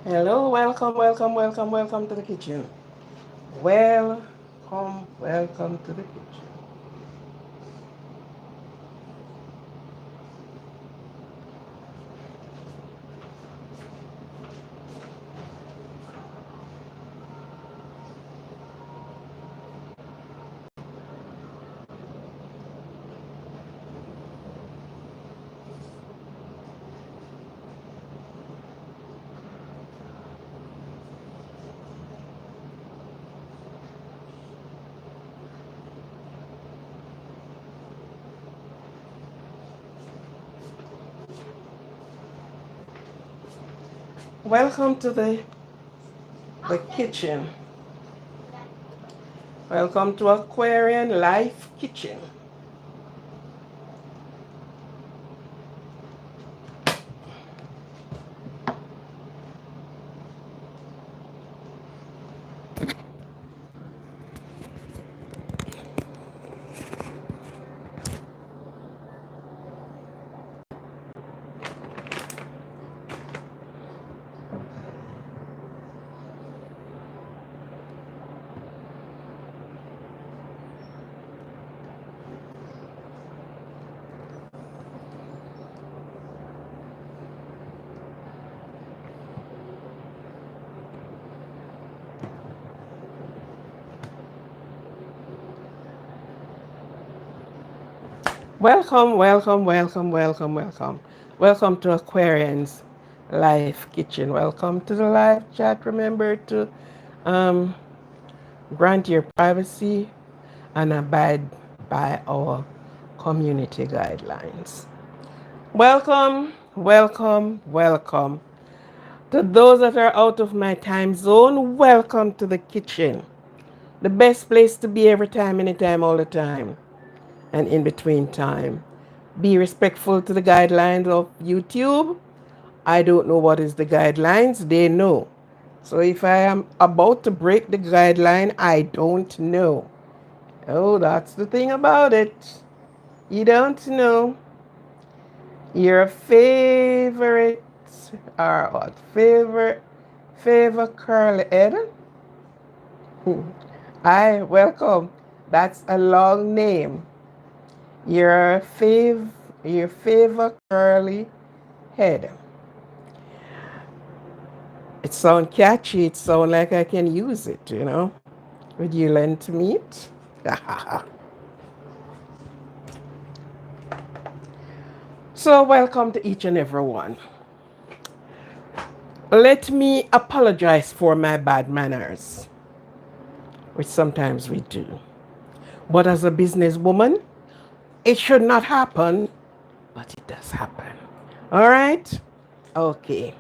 Hello, welcome to the kitchen. Welcome to the kitchen. Welcome to the kitchen. Welcome to Aquarian Life Kitchen. Welcome. Welcome to Aquarian's Life Kitchen. Welcome to the live chat. Remember to um, grant your privacy and abide by our community guidelines. Welcome. To those that are out of my time zone, welcome to the kitchen. The best place to be every time, anytime, all the time, and in between time. Be respectful to the guidelines of YouTube. I don't know what is the guidelines, they know. So if I am about to break the guideline, I don't know. Oh, that's the thing about it. You don't know. Your favorite or what? Favor curly head? Hi, welcome. That's a long name. Your favor curly head. It sounds catchy. It sounds like I can use it. Would you lend to me it? So welcome to each and every one. Let me apologize for my bad manners, which sometimes we do. But as a businesswoman, it should not happen, but it does happen. All right? Okay.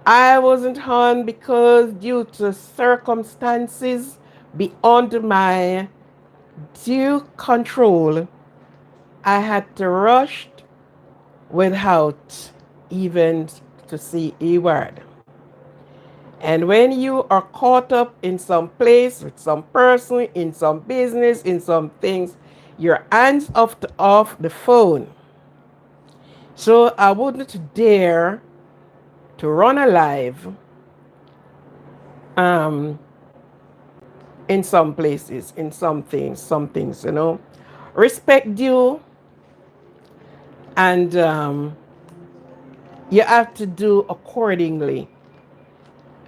I wasn't on because due to circumstances beyond my due control, I had to rush without even to see a word. And when you are caught up in some place with some person, in some business, in some things, your hands off the phone. So I wouldn't dare to run a live um, in some places, in some things. Respect due, and you have to do accordingly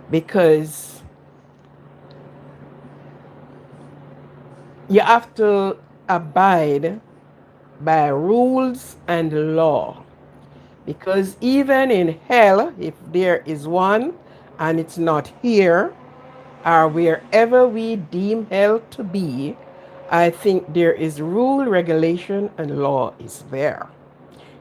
because you have to abide by rules and law. Because even in hell, if there is one and it's not here, or wherever we deem hell to be, I think there is rule, regulation, and law is there.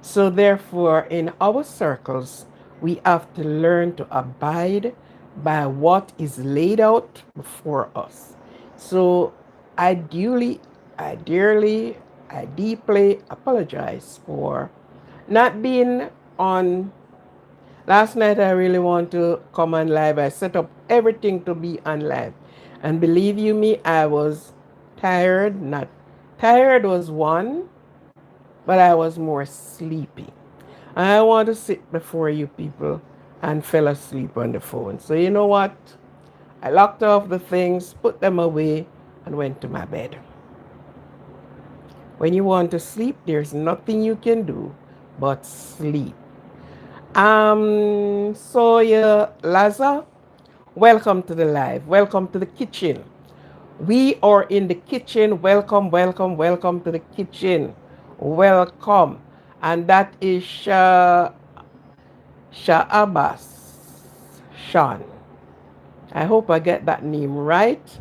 So therefore, in our circles, we have to learn to abide by what is laid out before us. So I duly, I dearly, I deeply apologize for not being on. Last night I really want to come on live. I set up everything to be on live. And believe you me, I was tired. Not tired was one, but I was more sleepy. I want to sit before you people and fell asleep on the phone. So you know what? I locked off the things, put them away, and went to my bed. When you want to sleep, there's nothing you can do but sleep. So Laza, welcome to the live. Welcome to the kitchen. We are in the kitchen. Welcome, welcome, welcome to the kitchen. Welcome. And that is Sha'abas Sean. I hope I get that name right.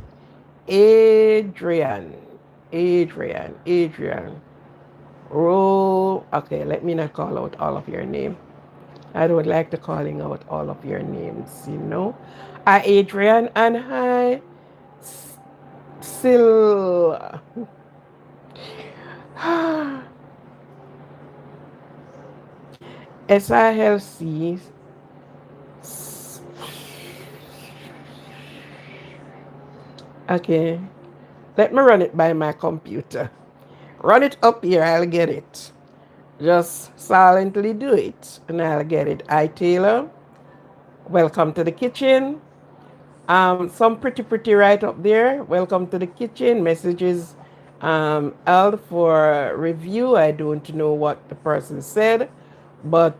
Adrian. Adrian. Okay, let me not call out all of your name. I don't like to calling out all of your names, you know. Hi, Adrian, and hi, Sil. SILC. Okay, let me run it by my computer. Run it up here, I'll get it. Just silently do it, and I'll get it. Hi, Taylor. Welcome to the kitchen. Some pretty right up there. Welcome to the kitchen. Messages out for review. I don't know what the person said, but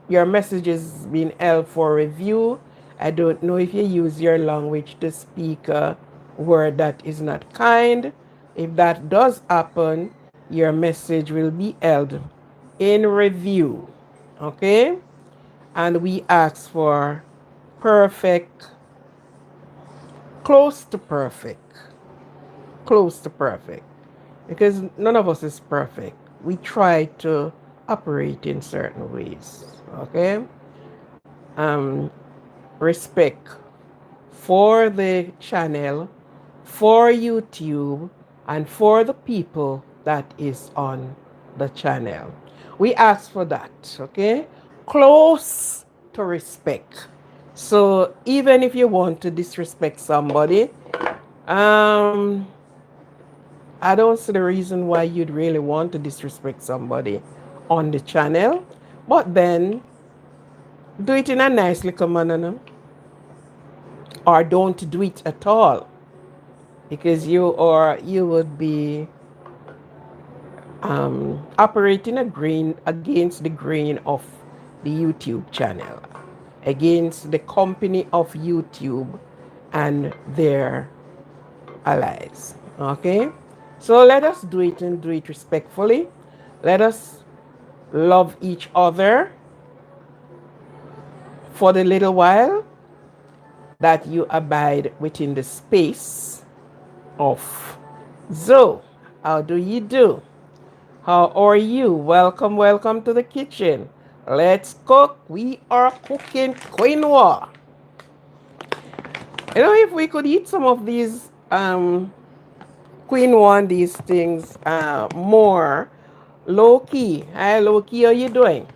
your message is being held for review. I don't know if you use your language to speak a word that is not kind. If that does happen, your message will be held in review. Okay? And we ask for perfect, close to perfect, close to perfect. Because none of us is perfect. We try to operate in certain ways. Okay? Um, Respect for the channel, for YouTube, and for the people that is on the channel. We ask for that, okay? Close to respect. So even if you want to disrespect somebody, um, I don't see the reason why you'd really want to disrespect somebody on the channel. But then do it in a nice little manner, no? Or don't do it at all, because you would be operating against the grain of the YouTube channel, against the company of YouTube and their allies. Okay, so let us do it and do it respectfully. Let us love each other for the little while that you abide within the space of Zoe. How do you do? How are you? Welcome, welcome to the kitchen. Let's cook. We are cooking quinoa. You know, if we could eat some of these quinoa and these things more low key. Hi, low key, how you doing?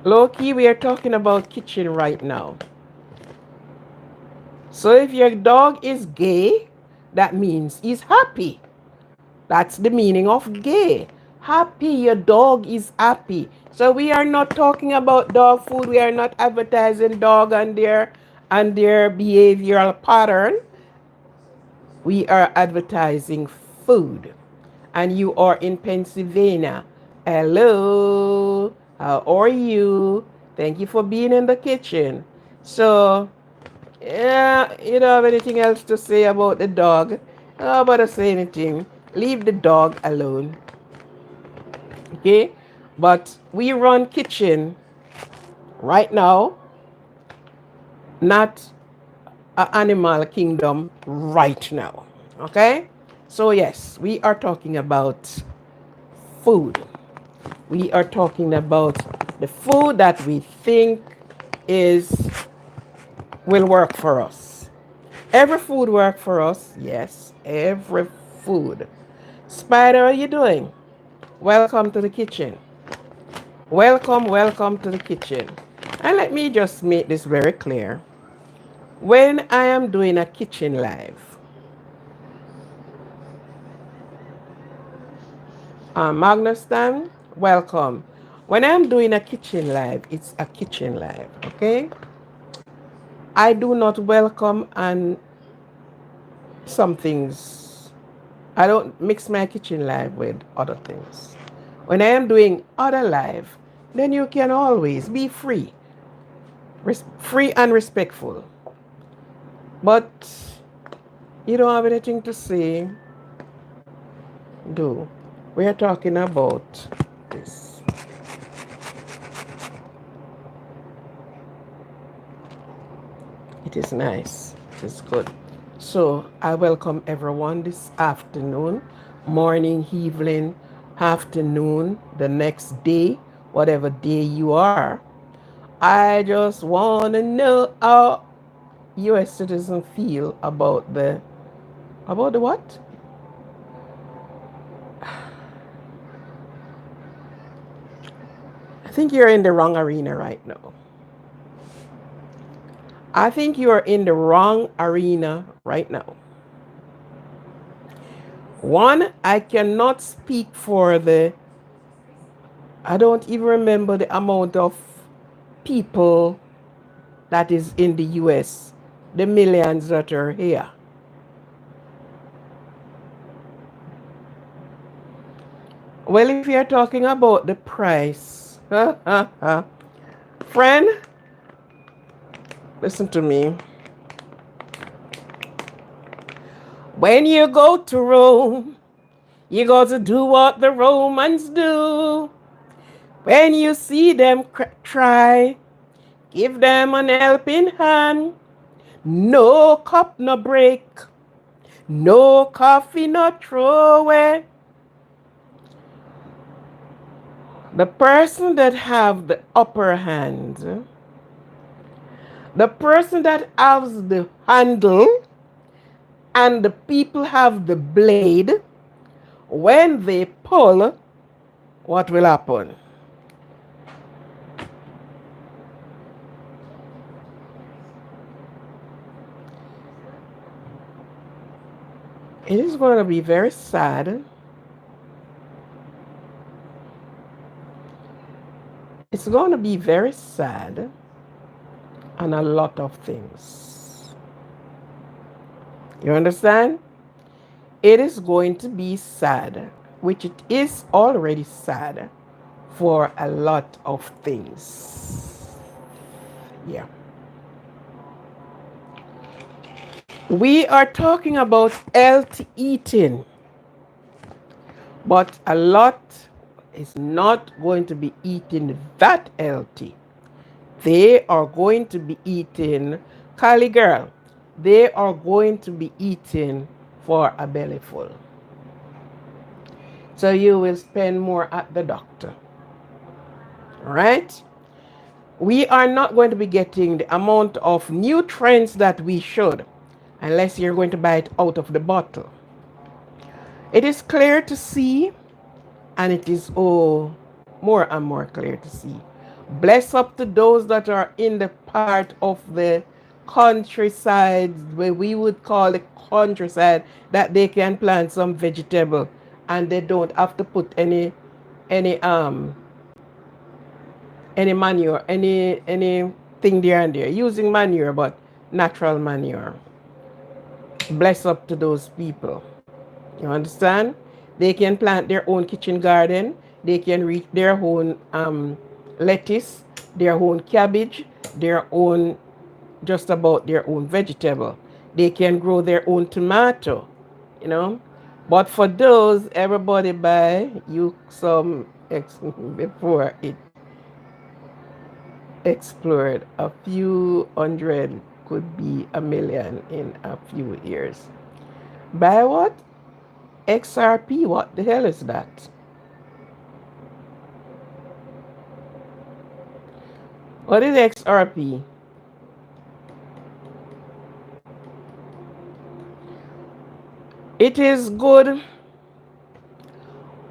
Low key, we are talking about kitchen right now. So if your dog is gay, that means he's happy. That's the meaning of gay. Happy, your dog is happy. So we are not talking about dog food. We are not advertising dog and their behavioral pattern. We are advertising food. And you are in Pennsylvania. Hello, how are you? Thank you for being in the kitchen. So, yeah, you don't have anything else to say about the dog. How about to say anything? Leave the dog alone. Okay? But we run kitchen right now, not an animal kingdom right now. Okay? So, yes, we are talking about food. We are talking about the food that we think is will work for us. Every food work for us. Yes, every food. Spider, how are you doing? Welcome to the kitchen. Welcome, welcome to the kitchen. And let me just make this very clear. When I am doing a kitchen live, Magnus Tan, welcome. When I'm doing a kitchen live, it's a kitchen live, okay? I do not welcome and some things. I don't mix my kitchen live with other things. When I am doing other live, then you can always be free, free and respectful. But you don't have anything to say, do. We are talking about this. It is nice. It is good. So I welcome everyone this afternoon, morning, evening, afternoon, the next day, whatever day you are. I just want to know how U.S. citizens feel about the what? I think you're in the wrong arena right now. I think you are in the wrong arena right now. One, I cannot speak for I don't even remember the amount of people that is in the US, the millions that are here. Well, if you're talking about the price, friend, listen to me. When you go to Rome, you got to do what the Romans do. When you see them try, give them an helping hand. No cup, no break. No coffee, no throw away. The person that have the upper hand, the person that has the handle, and the people have the blade, when they pull, what will happen? It is going to be very sad. It's going to be very sad on a lot of things. You understand? It is going to be sad, which it is already sad for a lot of things. Yeah. We are talking about healthy eating, but a lot is not going to be eating that healthy. They are going to be eating, Cali girl, they are going to be eating for a belly full. So you will spend more at the doctor. All right? We are not going to be getting the amount of nutrients that we should unless you're going to buy it out of the bottle. It is clear to see, and it is more and more clear to see. Bless up to those that are in the part of the countryside, where we would call the countryside, that they can plant some vegetable and they don't have to put any manure, anything there and there, using manure, but natural manure. Bless up to those people. You understand? They can plant their own kitchen garden. They can reach their own lettuce, their own cabbage, their own, just about their own vegetable. They can grow their own tomato, you know. But for those, everybody buy you some before it explored. A few hundred could be a million in a few years. Buy what? XRP, what the hell is that? What is XRP? It is good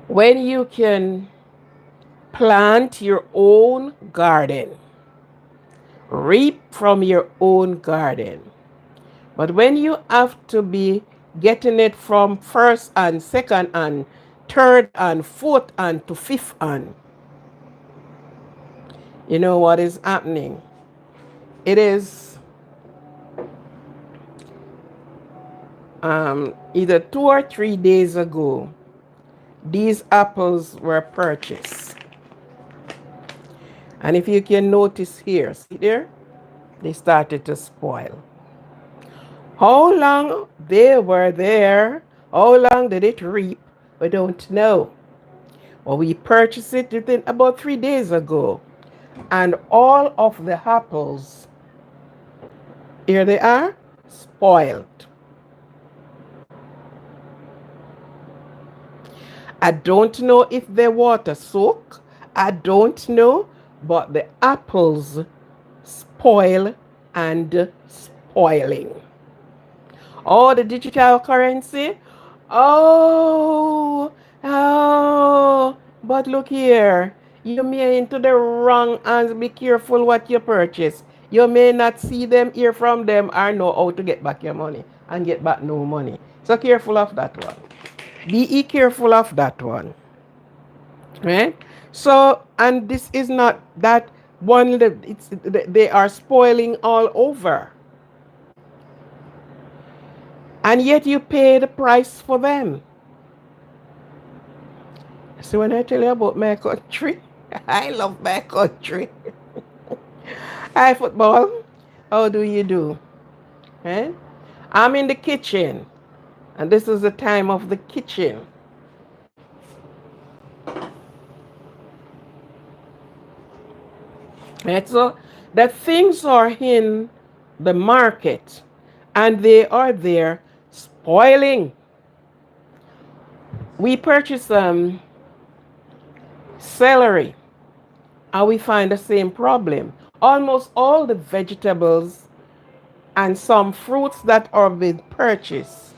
when you can plant your own garden, reap from your own garden. But when you have to be getting it from first and second hand, third and fourth and to fifth and, you know what is happening? It is either 2 or 3 days ago, these apples were purchased. And if you can notice here, see there? They started to spoil. How long they were there, how long did it reap, we don't know. Well, we purchased it within about 3 days ago. And all of the apples, here they are, spoiled. I don't know if they water soak. I don't know, but the apples spoil and spoiling. Oh, the digital currency. Oh, but look here. You may into the wrong hands. Be careful what you purchase. You may not see them, hear from them, or know how to get back your money and get back no money. So careful of that one. Be careful of that one. Right? So, and this is not that one, they are spoiling all over. And yet you pay the price for them. So when I tell you about my country, I love my country. Hi, football. How do you do? Eh? I'm in the kitchen. And this is the time of the kitchen. Right? So the things are in the market and they are there spoiling. We purchase celery and we find the same problem. Almost all the vegetables and some fruits that are being purchased,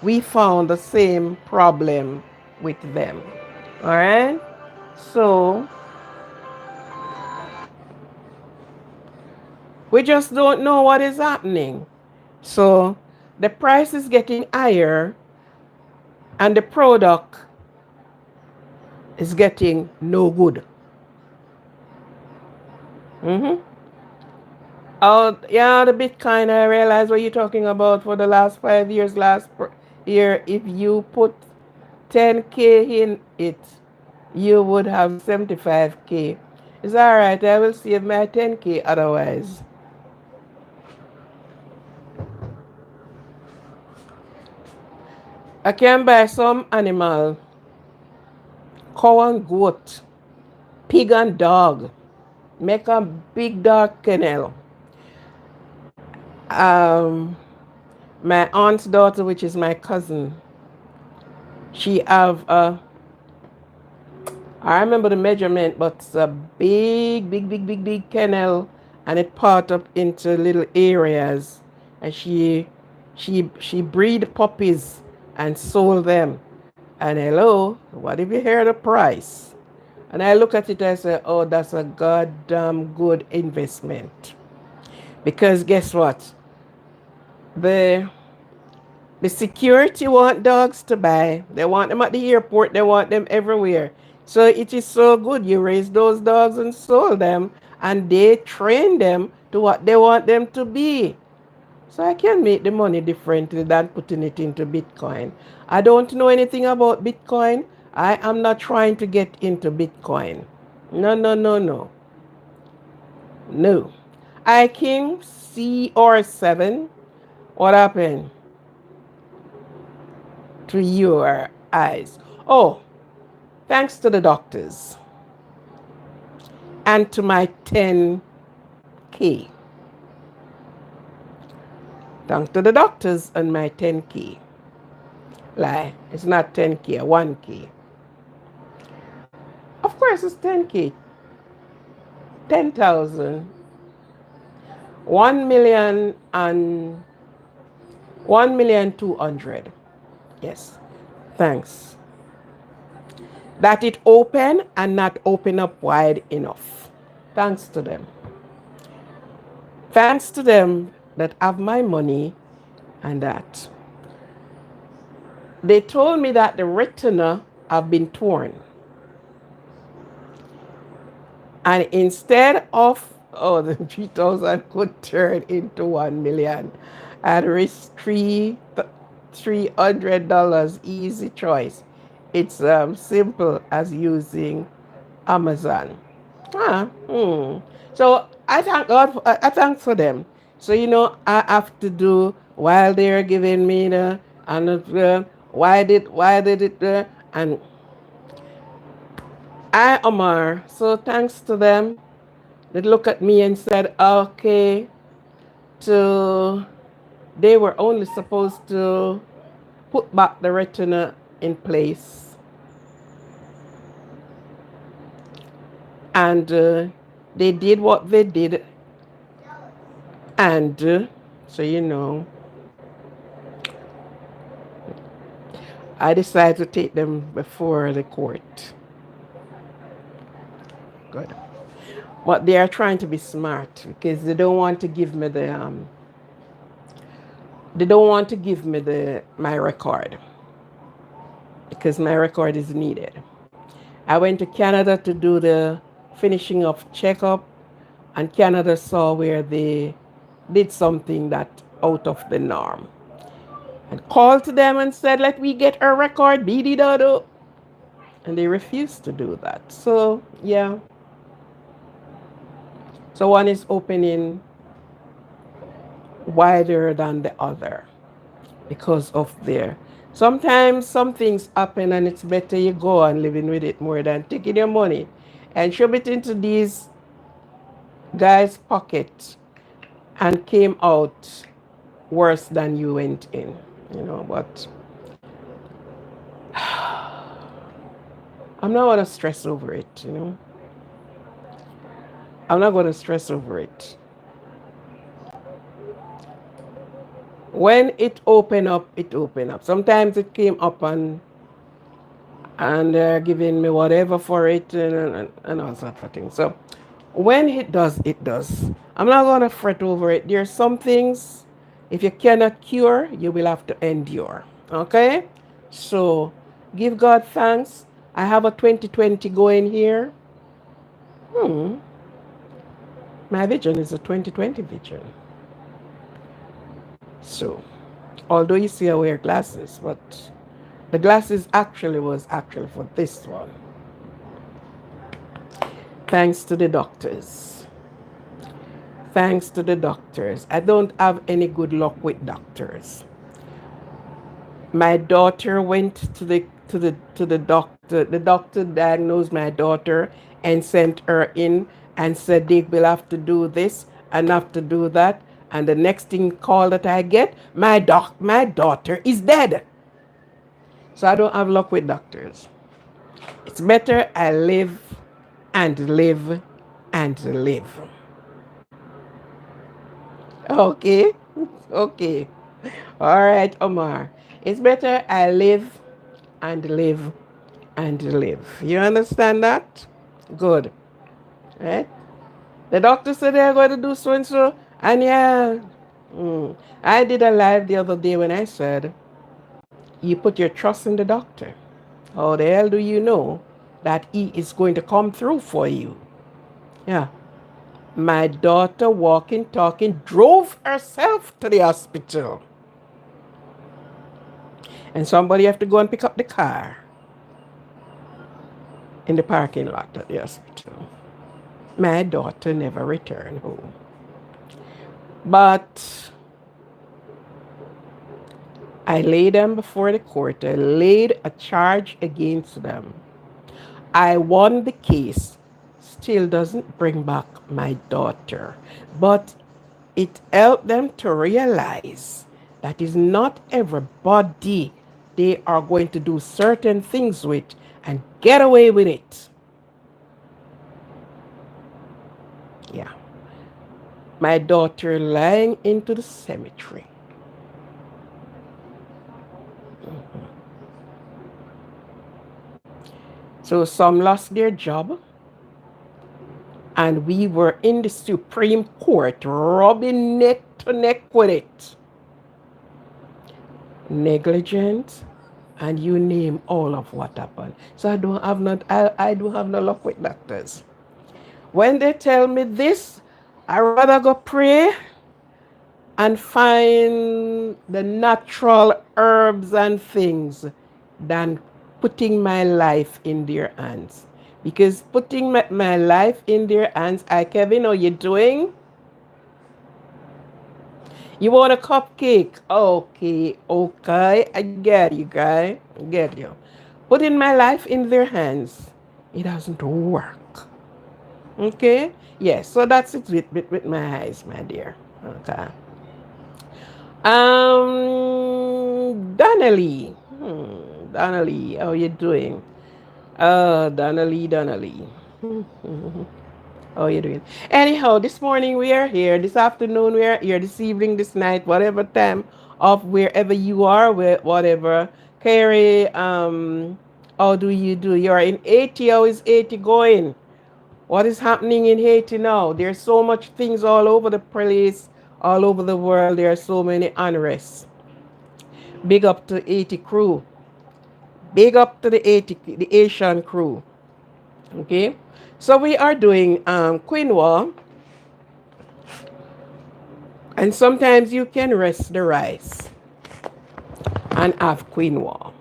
we found the same problem with them. All right? So we just don't know what is happening. So the price is getting higher and the product is getting no good. Oh, yeah, the Bitcoin, I realize what you're talking about for the last 5 years. Last year, if you put 10K in it, you would have 75K. It's all right, I will save my 10K otherwise. I can buy some animal, cow and goat, pig and dog, make a big dog kennel. My aunt's daughter, which is my cousin, she have I remember the measurement, but it's a big kennel, and it part up into little areas, and she breed puppies and sold them. And hello, what if you hear the price? And I look at it and say, oh, that's a goddamn good investment. Because guess what? The security want dogs to buy. They want them at the airport. They want them everywhere. So it is so good. You raise those dogs and sold them, and they train them to what they want them to be. So I can make the money differently than putting it into Bitcoin. I don't know anything about Bitcoin. I am not trying to get into Bitcoin. No. No. I King CR7. What happened to your eyes? Oh, thanks to the doctors and to my 10K. Thanks to the doctors and my 10K. Lie, it's not 10K, 1K. Of course, it's 10K. 10,000. 1 million and 1,200,000. Yes. Thanks. That it open and not open up wide enough. Thanks to them. Thanks to them that have my money and that. They told me that the retina have been torn. And instead of, oh, the 3,000 could turn into 1 million and risk $300 easy choice. It's simple as using Amazon. So I thank God. I thank for them. So I have to do while they're giving me the and why did it and I Omar. So thanks to them, they look at me and said, okay, to they were only supposed to put back the retina in place, and they did what they did, and so I decided to take them before the court. Good. But they are trying to be smart because they don't want to give me my record, because my record is needed. I went to Canada to do the finishing of checkup, and Canada saw where they did something that out of the norm, and called to them and said, let me get a record, BD. And they refused to do that. So yeah. So one is opening wider than the other because of their. Sometimes some things happen and it's better you go on living with it more than taking your money and shove it into these guys' pocket and came out worse than you went in. But I'm not going to stress over it. I'm not going to stress over it. When it opened up, it opened up. Sometimes it came up and they're giving me whatever for it and all sorts of things. So when it does, it does. I'm not going to fret over it. There are some things, if you cannot cure, you will have to endure. Okay? So give God thanks. I have a 2020 going here. My vision is a 2020 vision. So, although you see I wear glasses, but the glasses was actually for this one. Thanks to the doctors. Thanks to the doctors. I don't have any good luck with doctors. My daughter went to the doctor. The doctor diagnosed my daughter and sent her in and said they will have to do this and have to do that. And the next thing call that I get, my daughter is dead. So I don't have luck with doctors. It's better I live and live and live. Okay? Okay. All right, Omar. It's better I live and live and live. You understand that? Good. Right? The doctor said they're going to do so and so. And yeah, I did a live the other day when I said, you put your trust in the doctor. How the hell do you know that he is going to come through for you? Yeah. My daughter, walking, talking, drove herself to the hospital. And somebody have to go and pick up the car in the parking lot at the hospital. My daughter never returned home. But I laid them before the court. I laid a charge against them. I won the case. Still doesn't bring back my daughter. But it helped them to realize that is not everybody they are going to do certain things with and get away with it. Yeah. My daughter lying into the cemetery. So some lost their job, and we were in the Supreme Court rubbing neck to neck with it. Negligent and you name all of what happened. So I don't have no luck with doctors. When they tell me this, I rather go pray and find the natural herbs and things than putting my life in their hands. Because putting my life in their hands, Kevin, how you doing? You want a cupcake? Okay, okay, I get you, guy. I get you. Putting my life in their hands, it doesn't work. Okay? Yes, so that's it with my eyes, my dear. Okay. Donnelly. Donnelly, how you doing? Donnelly. How you doing? Anyhow, this morning we are here. This afternoon we are here. This evening, this night, whatever time of wherever you are, whatever. Carrie, how do you do? You are in Haiti. How is Haiti going? What is happening in Haiti now? There's so much things all over the place, all over the world. There are so many unrests. Big up to Haiti crew. Big up to the Asian crew. Okay. So we are doing quinoa, and sometimes you can rest the rice and have quinoa.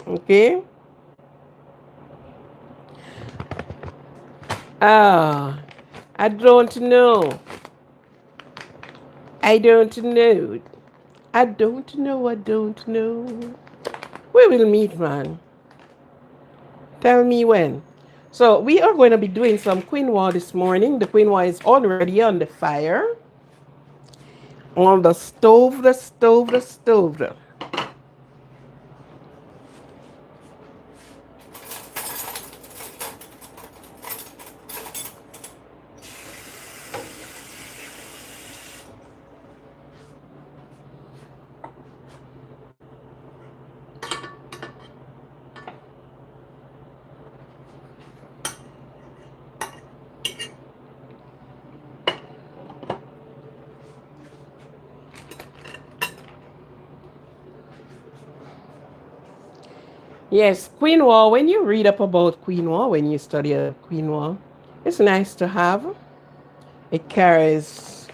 Okay. Ah, I don't know. I don't know. I don't know. I don't know. We will meet, man. Tell me when. So we are going to be doing some quinoa this morning. The quinoa is already on the fire. On the stove, the stove, the stove. Yes, quinoa, when you read up about quinoa, when you study quinoa, it's nice to have. It carries,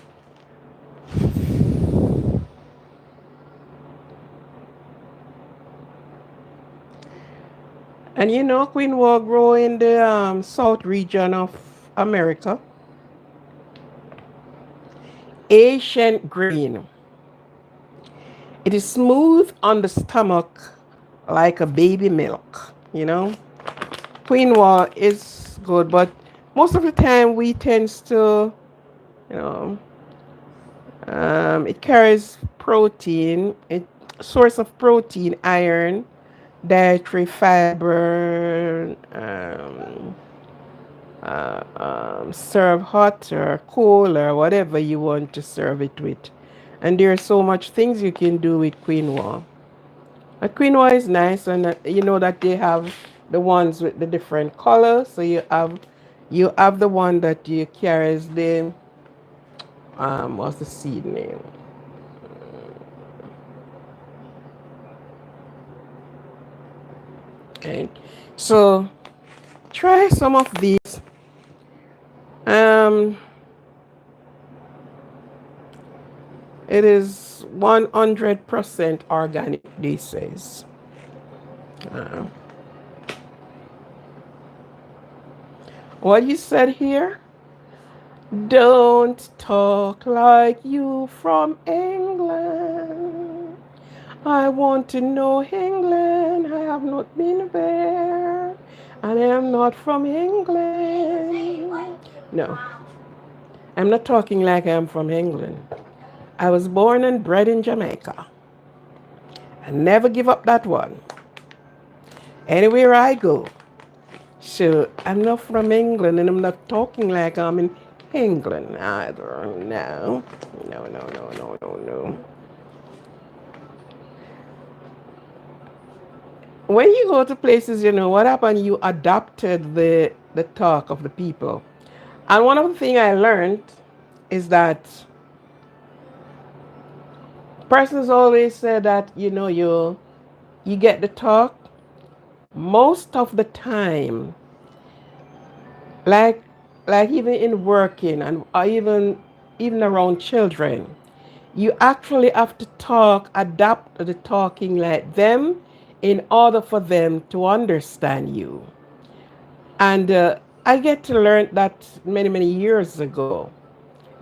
and you know, quinoa grow in the south region of America. Ancient grain. It is smooth on the stomach like a baby milk, you know. Quinoa is good, but most of the time we tends to, you know, it carries protein, it source of protein, iron, dietary fiber, serve hot or cold or whatever you want to serve it with. And there are so much things you can do with quinoa. Quinoa is nice, and you know that they have the ones with the different colors. So you have the one that you carries the what's the seed name? Okay, so try some of these. Um, it is 100% organic. This says. Uh, what you said here? Don't talk like you from England. I want to know England. I have not been there. And I am not from England. No, I'm not talking like I am from England. I was born and bred in Jamaica. I never give up that one. Anywhere I go. So I'm not from England and I'm not talking like I'm in England either. No. No, no, no, no, no, no. When you go to places, you know, what happened? You adopted the talk of the people. And one of the things I learned is that persons always say that, you know, you get the talk most of the time, like like even in working and or even around children, you actually have to talk, adapt the talking like them in order for them to understand you. And I get to learn that many years ago.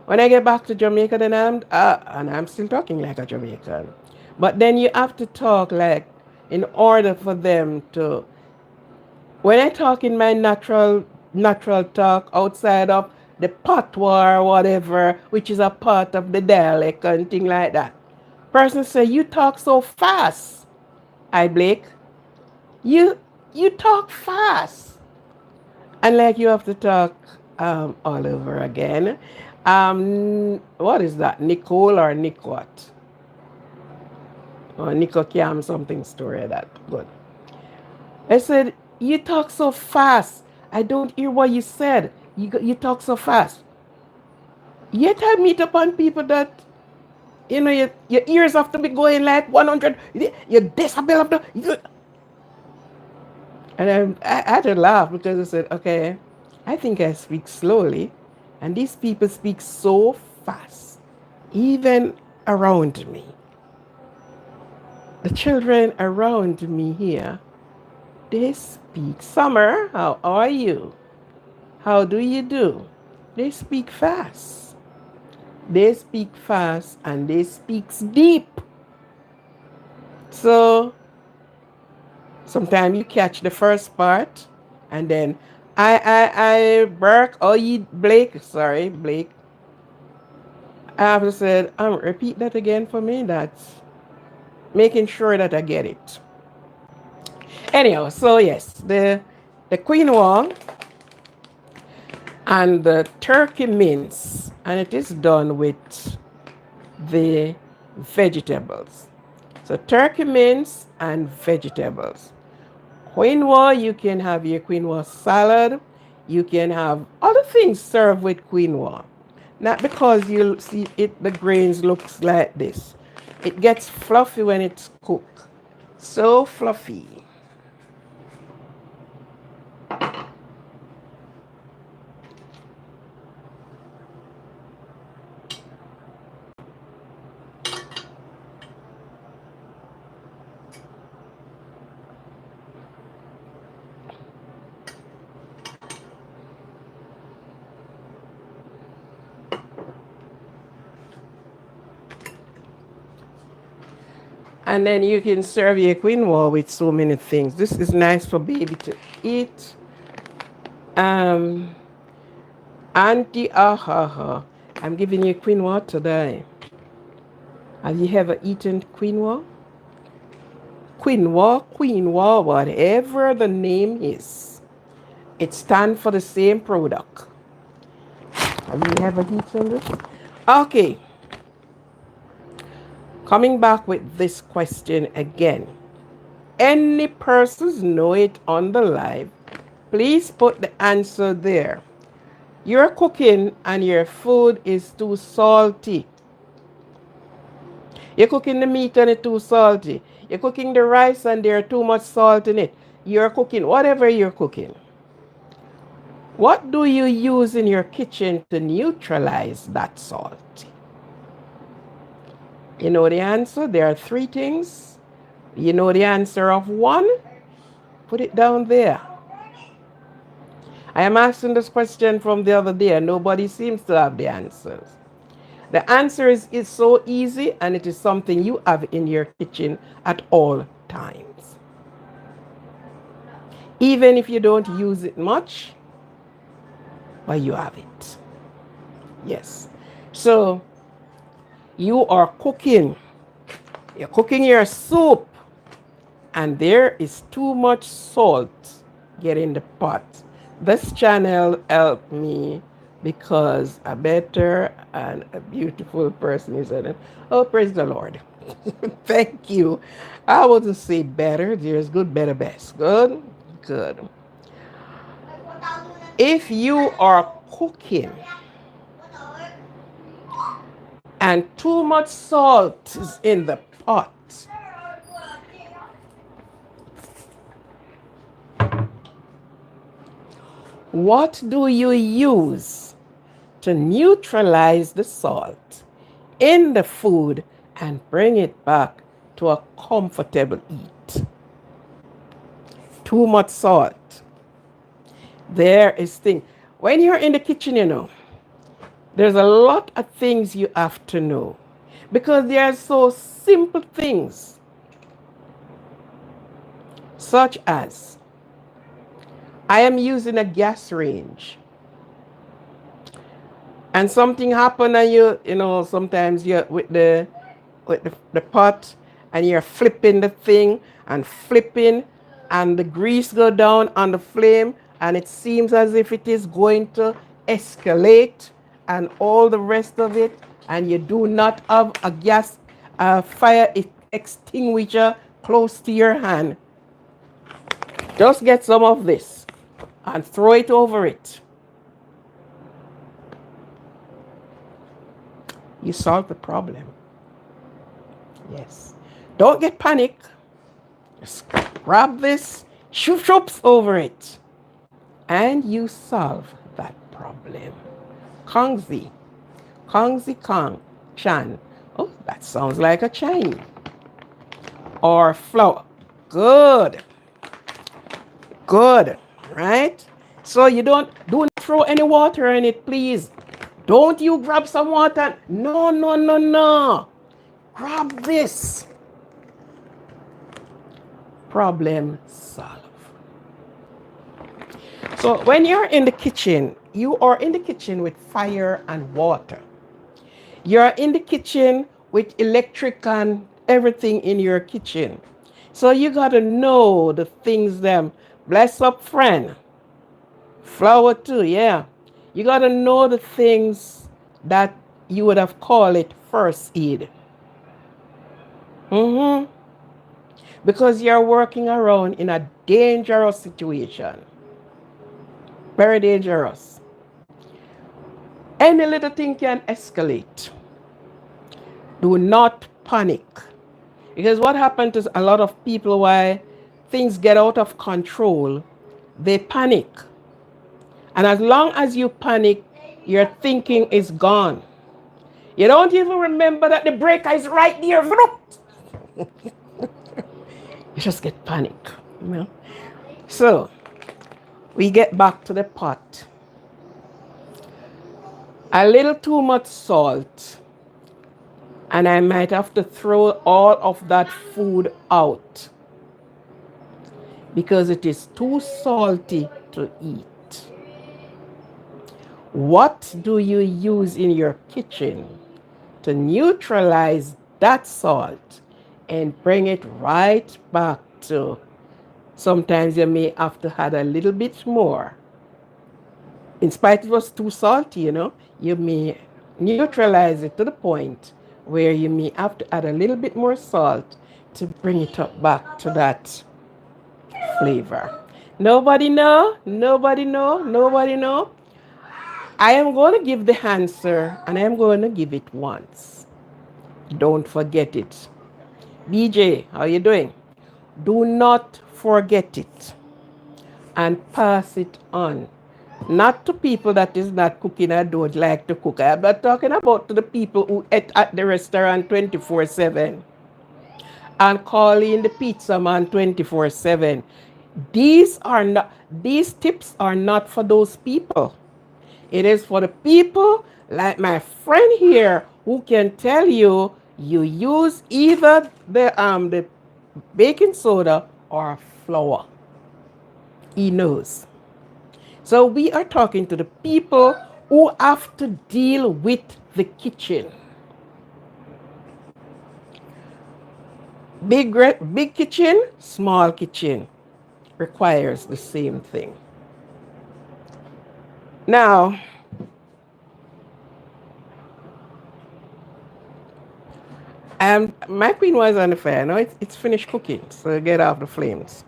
When I get back to Jamaica, then I'm still talking like a Jamaican. But then you have to talk like in order for them to. When I talk in my natural talk outside of the patois or whatever, which is a part of the dialect and thing like that, person say you talk so fast. I Blake, you you talk fast, and like you have to talk all over again. What is that? Nicole or Nick what? Or Nico Cam something story that good. I said, you talk so fast. I don't hear what you said. You talk so fast. Yet I meet upon people that, your ears have to be going like 100. Your decibel of the. And I had to laugh because I said, okay, I think I speak slowly. And these people speak so fast, even around me. The children around me here, they speak. Summer, how are you? How do you do? They speak fast. They speak fast and they speak deep. So sometimes you catch the first part and then Burke, oh you Blake, sorry, Blake. I have to say, repeat that again for me. That's making sure that I get it. Anyhow, so yes, the quinoa and the turkey mince, and it is done with the vegetables. So turkey mince and vegetables. Quinoa, you can have your quinoa salad. You can have other things served with quinoa. Not because you see it, the grains looks like this. It gets fluffy when it's cooked. So fluffy. And then you can serve your quinoa with so many things. This is nice for baby to eat. Um, Auntie Ahaha, I'm giving you quinoa today. Have you ever eaten quinoa? Quinoa, whatever the name is, it stands for the same product. Have you ever eaten this? Okay, coming back with this question again. Any persons know it on the live, please put the answer there. You're cooking and your food is too salty. You're cooking the meat and it's too salty. You're cooking the rice and there's too much salt in it. You're cooking whatever you're cooking. What do you use in your kitchen to neutralize that salt? You know the answer? There are three things. You know the answer of one? Put it down there. I am asking this question from the other day and nobody seems to have the answers. The answer is so easy and it is something you have in your kitchen at all times. Even if you don't use it much, but you have it. Yes. So you are cooking. You're cooking your soup and there is too much salt getting the pot. This channel helped me because a better and a beautiful person is in it. Oh, praise the Lord. Thank you. I wouldn't say better. There's good, better, best. Good, good. If you are cooking and too much salt is in the pot, What do you use to neutralize the salt in the food and bring it back to a comfortable eat? Too much salt. There is thing. When you're in the kitchen, there's a lot of things you have to know because they are so simple things, such as I am using a gas range and something happen and sometimes you're with the pot and you're flipping the thing and flipping and the grease go down on the flame and it seems as if it is going to escalate and all the rest of it, and you do not have a gas fire extinguisher close to your hand. Just get some of this and throw it over it. You solve the problem. Yes. Don't get panic. Just grab this, shoops over it, and you solve that problem. Kongzi. Kongzi Kong Chan. Oh, that sounds like a Chinese. Or flour. Good. Good. Right? So you don't throw any water in it, please. Don't you grab some water. No, no, no, no. Grab this. Problem solved. So when you're in the kitchen, you are in the kitchen with fire and water. You're in the kitchen with electric and everything in your kitchen. So you got to know the things them. Bless up, friend. Flour too, yeah. You got to know the things that you would have called it first aid. Because you're working around in a dangerous situation. Very dangerous. Any little thing can escalate. Do not panic. Because what happens to a lot of people, why things get out of control, they panic. And as long as you panic, your thinking is gone. You don't even remember that the breaker is right there. You just get panic. So, we get back to the pot. A little too much salt, and I might have to throw all of that food out because it is too salty to eat. What do you use in your kitchen to neutralize that salt and bring it right back to? Sometimes you may have to add a little bit more. In spite it was too salty, you may neutralize it to the point where you may have to add a little bit more salt to bring it up back to that flavor. Nobody know? Nobody know? Nobody know? I am going to give the answer, and I am going to give it once. Don't forget it. BJ, how you doing? Do not forget it and pass it on. Not to people that is not cooking and don't like to cook. I'm not talking about to the people who eat at the restaurant 24/7 and call in the pizza man 24/7. These tips are not for those people. It is for the people like my friend here who can tell you use either the baking soda or flour. He knows. So we are talking to the people who have to deal with the kitchen. Big kitchen, small kitchen requires the same thing. Now, my quinoa is on the fire. Now it's finished cooking, so get off the flames.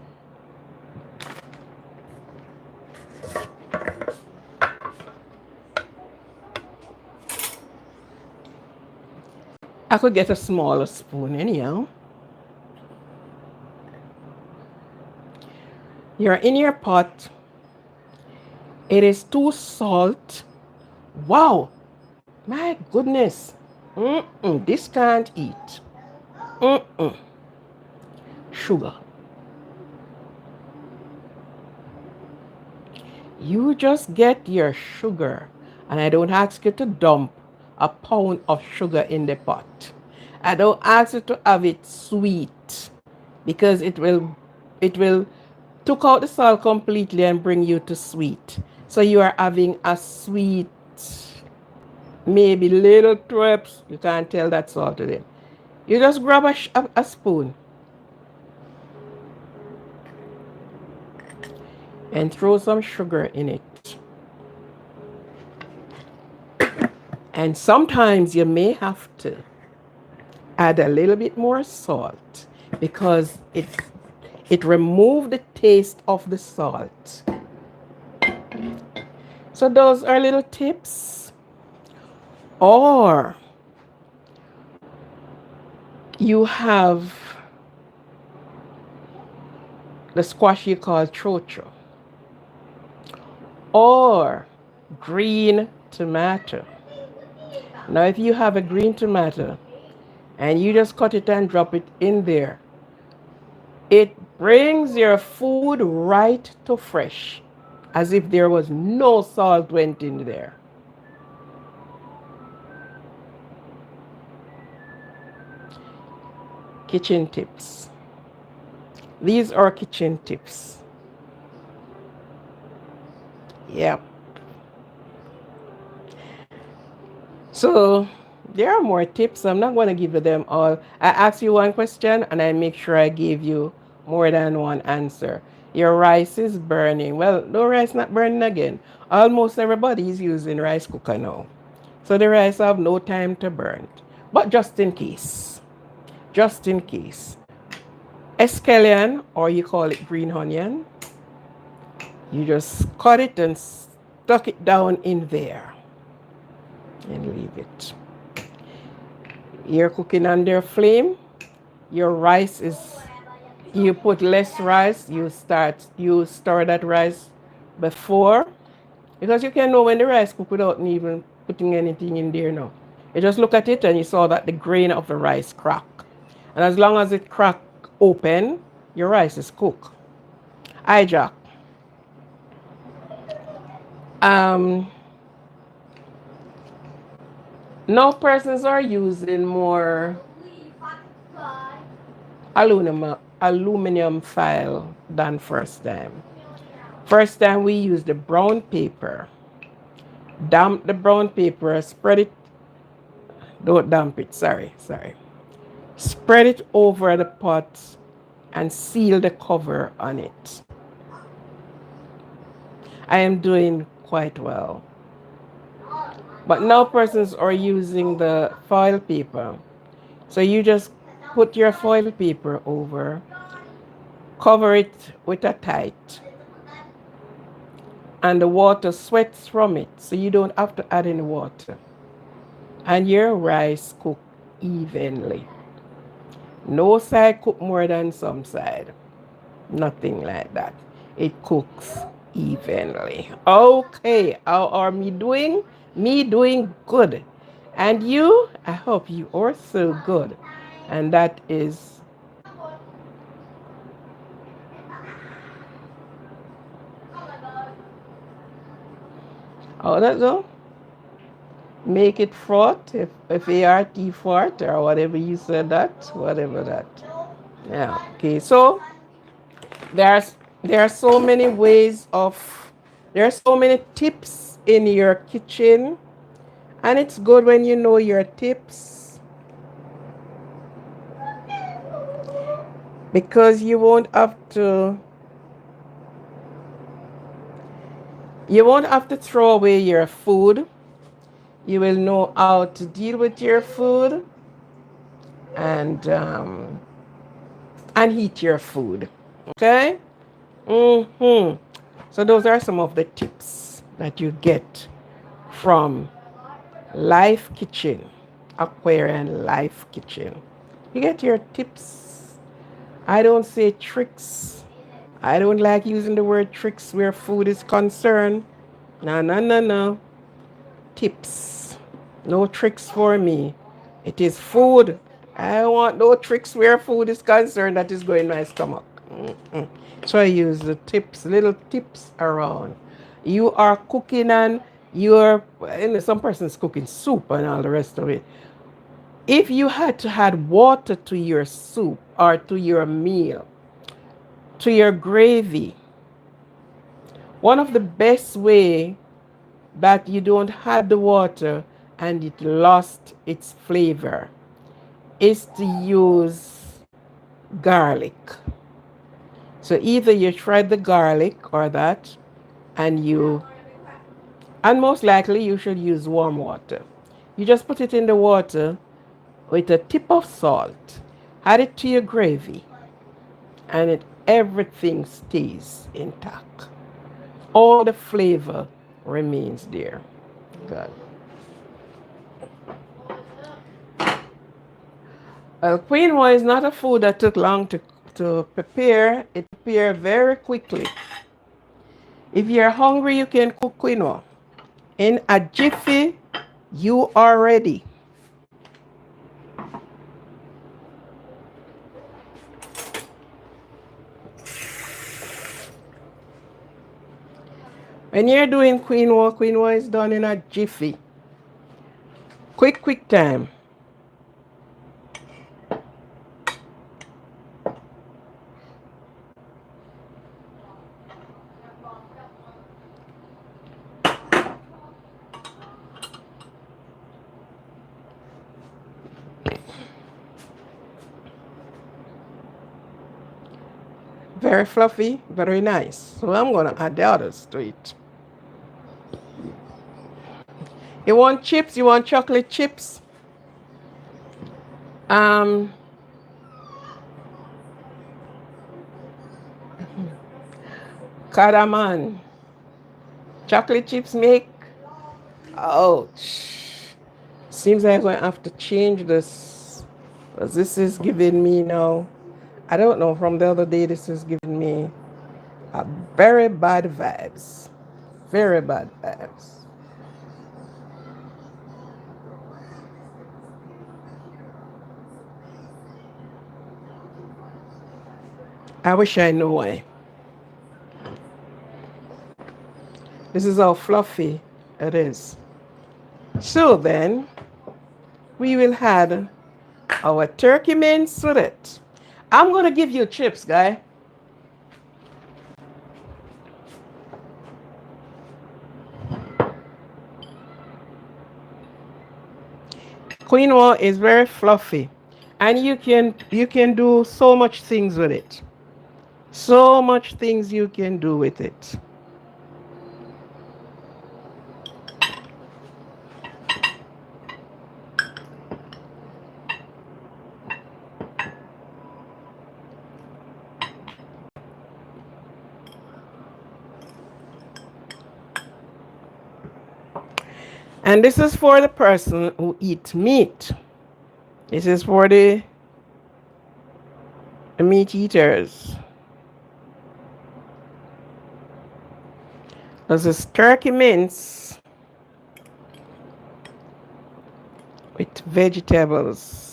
I could get a smaller spoon anyhow. You're in your pot. It is too salt. Wow, my goodness. This can't eat. Mm-mm. Sugar. You just get your sugar, and I don't ask you to dump a pound of sugar in the pot. I don't ask you to have it sweet because it will took out the salt completely and bring you to sweet. So you are having a sweet, maybe little trips. You can't tell that salt to them. You just grab a spoon and throw some sugar in it. And sometimes you may have to add a little bit more salt because it removes the taste of the salt. So those are little tips. Or you have the squash you call chocho, or green tomato. Now, if you have a green tomato and you just cut it and drop it in there, it brings your food right to fresh, as if there was no salt went in there. Kitchen tips. These are kitchen tips. Yep. So there are more tips. I'm not going to give you them all. I ask you one question and I make sure I give you more than one answer. Your rice is burning. Well, no, rice not burning again. Almost everybody is using rice cooker now. So the rice have no time to burn. But just in case, escallion, or you call it green onion, you just cut it and stuck it down in there and leave it. You're cooking under flame. Your rice is, you put less rice. You stir that rice before, because you can know when the rice cook without even putting anything in there now. You just look at it and you saw that the grain of the rice crack. And as long as it crack open, your rice is cooked. Hijack. Um, Now persons are using more aluminum foil than first time. First time we used the brown paper. Damp the brown paper, spread it. Don't damp it, sorry. Spread it over the pot and seal the cover on it. I am doing quite well. But now persons are using the foil paper. So you just put your foil paper over, cover it with a tight, and the water sweats from it, so you don't have to add any water. And your rice cook evenly. No side cook more than some side. Nothing like that. It cooks evenly. Okay, how are me doing? Me doing good. And you, I hope you are so good. And that is how that go? Make it froth, if ART fart or whatever you said that, whatever that. Yeah. Okay. So there's there are so many ways of there are so many tips in your kitchen, and it's good when you know your tips because you won't have to throw away your food. You will know how to deal with your food and heat your food. Okay? So those are some of the tips that you get from Life Kitchen, Aquarian Life Kitchen. You get your tips. I don't say tricks. I don't like using the word tricks where food is concerned. No, no, no, no. Tips. No tricks for me. It is food. I want no tricks where food is concerned that is going in my stomach. Mm-mm. So I use the tips, little tips around. You are cooking and some person's cooking soup and all the rest of it. If you had to add water to your soup or to your meal, to your gravy, one of the best way that you don't add the water and it lost its flavor is to use garlic. So either you shred the garlic or that, and most likely you should use warm water. You just put it in the water with a tip of salt, add it to your gravy, and everything stays intact. All the flavor remains there. Good. Well, quinoa is not a food that took long to prepare. It prepares very quickly. If you're hungry, you can cook quinoa. In a jiffy, you are ready. When you're doing quinoa, quinoa is done in a jiffy. Quick, quick time. Very fluffy, very nice. So I'm going to add the others to it. You want chips? You want chocolate chips? Um, Cardamom. Chocolate chips make. Ouch. Seems like I'm going to have to change this. Because this is giving me now. I don't know. From the other day, this is giving me a very bad vibes. Very bad vibes. I wish I knew why. This is how fluffy it is. So then, we will add our turkey mince with it. I'm going to give you chips, guy. Quinoa is very fluffy, and you can do so much things with it. So much things you can do with it. And this is for the person who eats meat. This is for the meat eaters. This is turkey mince with vegetables.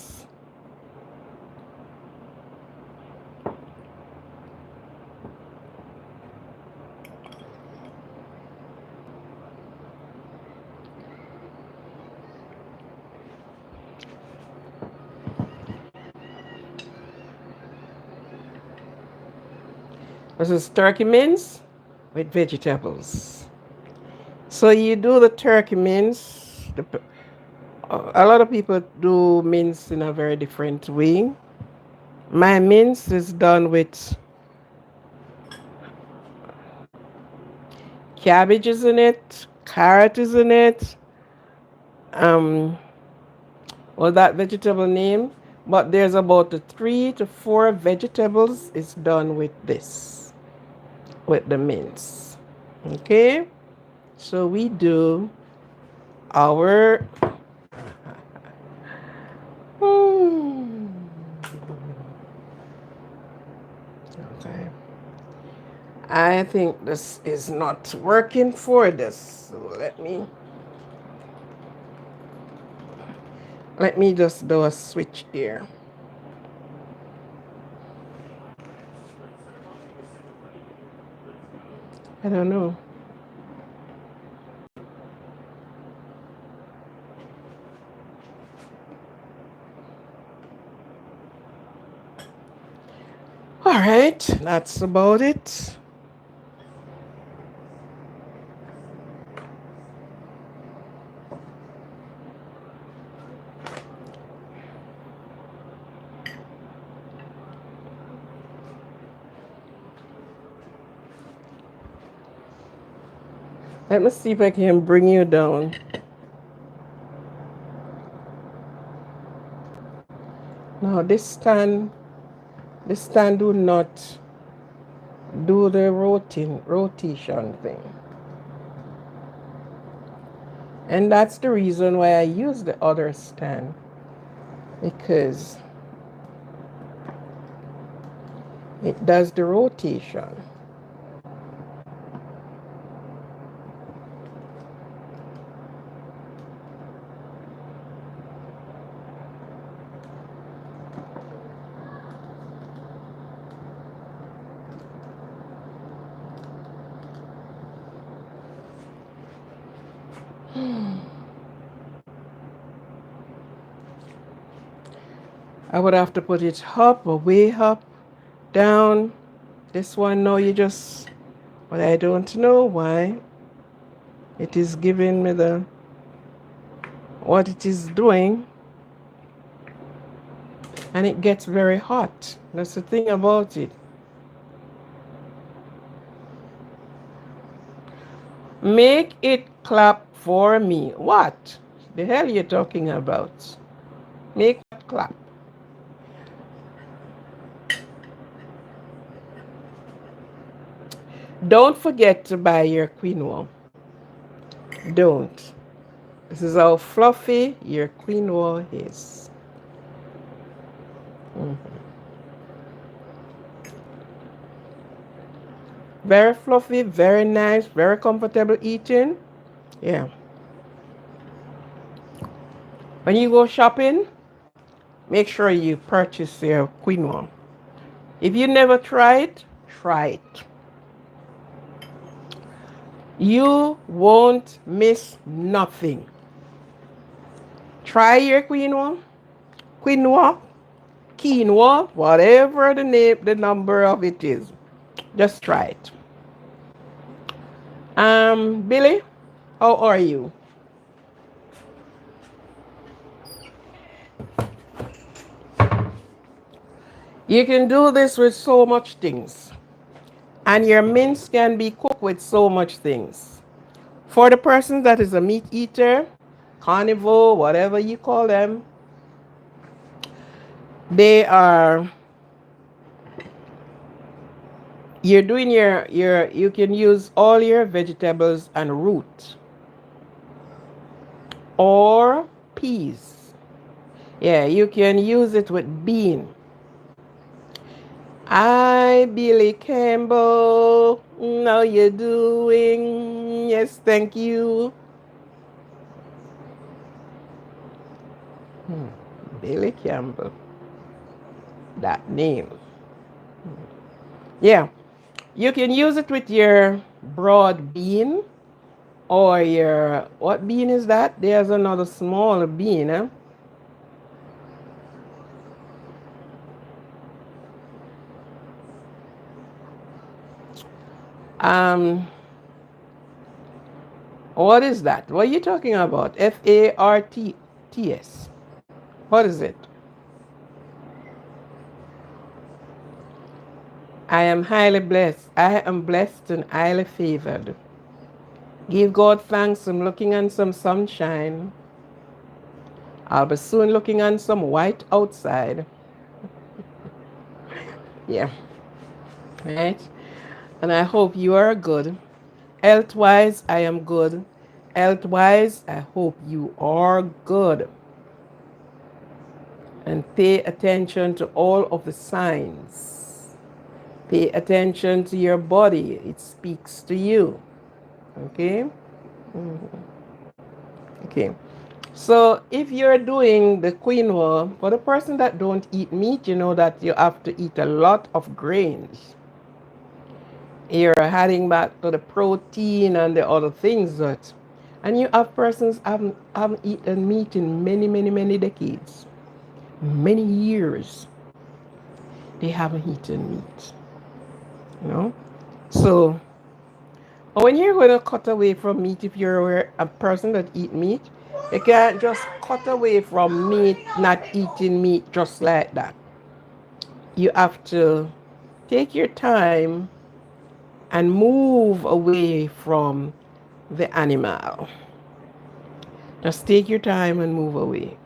This is turkey mince with vegetables. So you do the turkey mince. A lot of people do mince in a very different way. My mince is done with cabbages in it, carrot is in it, what's that vegetable name? But there's about 3 to 4 vegetables is done with this, with the mince. Okay, so we do our okay. I think this is not working for this. So let me just do a switch here. I don't know. All right, that's about it. Let me see if I can bring you down. Now this stand do not do the rotation thing. And that's the reason why I use the other stand, because it does the rotation. I would have to put it up or way up, down. This one, no, you just, but I don't know why it is giving me what it is doing, and it gets very hot. That's the thing about it. Make it clap for me. What the hell are you talking about? Make it clap. Don't forget to buy your quinoa. Don't. This is how fluffy your quinoa is. Mhm. Very fluffy, very nice, very comfortable eating. Yeah. When you go shopping, make sure you purchase your quinoa. If you never try it, try it. You won't miss nothing. Try your quinoa, quinoa, whatever the number of it is. Just try it. Billy, how are you? You can do this with so much things. And your mince can be cooked with so much things. For the person that is a meat eater, carnivore, whatever you call them, they are, you're doing you can use all your vegetables and root or peas. Yeah, you can use it with bean. Hi, Billy Campbell. How you doing? Yes, thank you. Billy Campbell. That name. Yeah, you can use it with your broad bean or your, what bean is that? There's another small bean. Huh? Um, what is that? What are you talking about? FARTTS. What is it? I am highly blessed. I am blessed and highly favored. Give God thanks. I'm looking on some sunshine. I'll be soon looking on some white outside. Yeah, right? And I hope you are good. Health wise, I am good. Health wise, I hope you are good. And pay attention to all of the signs. Pay attention to your body. It speaks to you. Okay? Okay. So if you're doing the quinoa, for the person that don't eat meat, you know that you have to eat a lot of grains. You're adding back to the protein and the other things that, and you have persons haven't eaten meat in many, many, many decades, many years. They haven't eaten meat, you know. So when you're going to cut away from meat, if you're a person that eat meat, you can't just cut away from meat, not eating meat just like that. You have to take your time and move away from the animal. Just take your time and move away.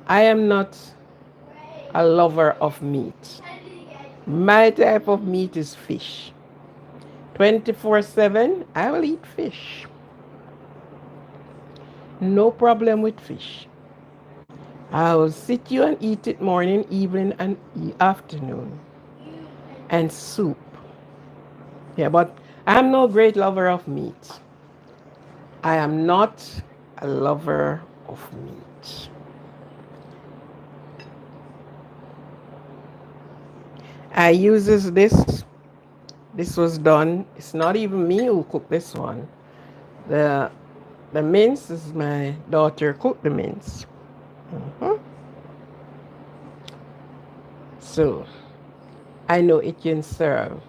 I am not a lover of meat. My type of meat is fish. 24/7, I will eat fish. No problem with fish. I will sit you and eat it morning, evening, and afternoon. And soup. Yeah, but I'm no great lover of meat. I am not a lover of meat. I uses this. This was done. It's not even me who cooked this one. The the mince is my daughter cooked the mince. Mhm. So I know it can serve.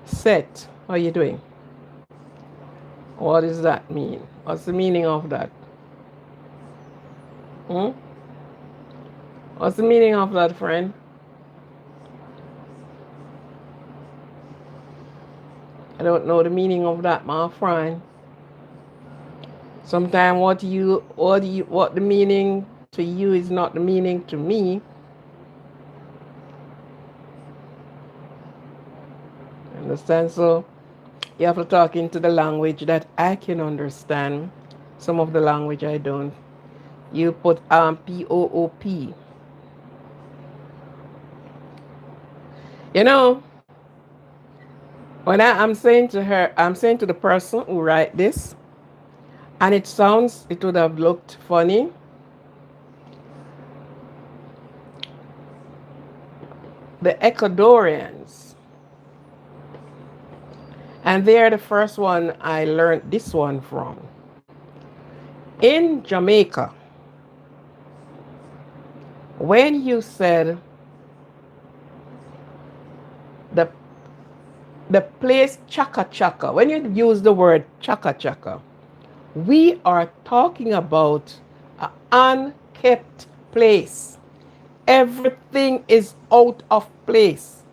Set. How are you doing? What does that mean? What's the meaning of that? Hmm? What's the meaning of that, friend? I don't know the meaning of that, my friend. Sometimes what the meaning to you is not the meaning to me. Understand? So you have to talk into the language that I can understand. Some of the language I don't. You put POOP. You know, when I'm saying to her, I'm saying to the person who write this, and it would have looked funny. The Ecuadorians, and they're the first one I learned this one from. In Jamaica, when you said the the place chaka chaka, when you use the word chaka chaka, we are talking about an unkept place. Everything is out of place.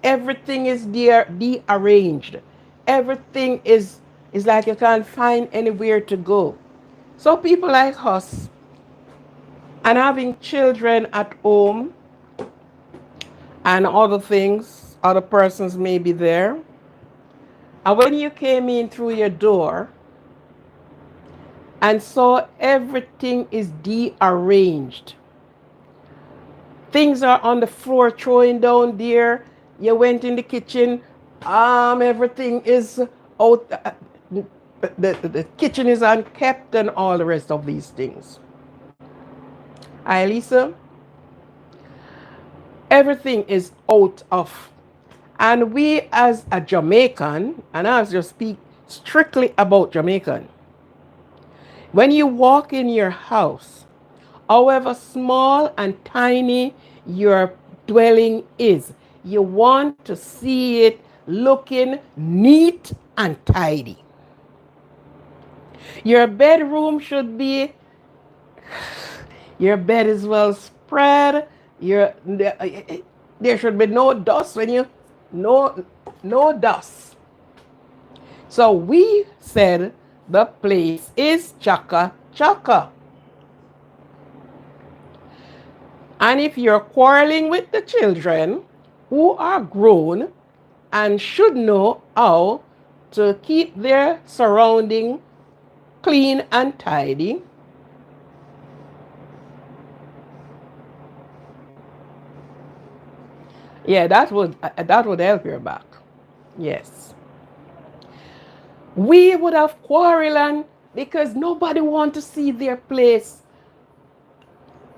Everything is dearranged. Everything is like you can't find anywhere to go. So people like us and having children at home and other things, other persons may be there. And when you came in through your door and saw everything is dearranged, things are on the floor throwing down there. You went in the kitchen, everything is out. The kitchen is unkept and all the rest of these things. Hi, Lisa. Everything is out of. And we as a Jamaican, and I'll just speak strictly about Jamaican, when you walk in your house, however small and tiny your dwelling is, you want to see it looking neat and tidy. Your bedroom should be, your bed is well spread. There should be no dust when you, no, no dust. So we said the place is chaka chaka. And if you're quarreling with the children who are grown and should know how to keep their surrounding clean and tidy, Yeah, that would help your back. Yes. We would have quarreling because nobody want to see their place.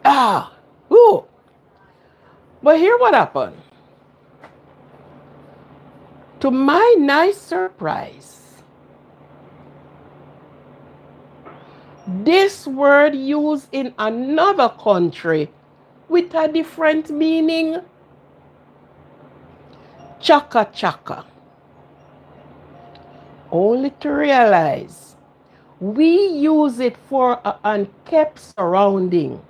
Ah, ooh. But here what happened. To my nice surprise, this word used in another country with a different meaning, chaka chaka. Only to realize we use it for an unkept surrounding,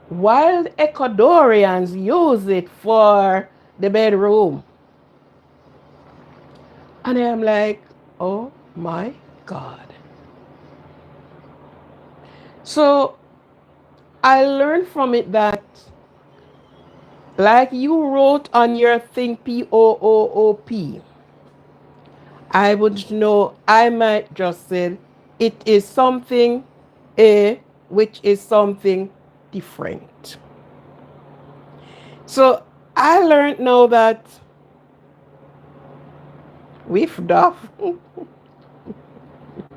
while Ecuadorians use it for the bedroom. And I'm like, oh my God. So I learned from it that, like you wrote on your thing, POOOP, I would know, I might just say it is something A, which is something different. So I learned now that with duff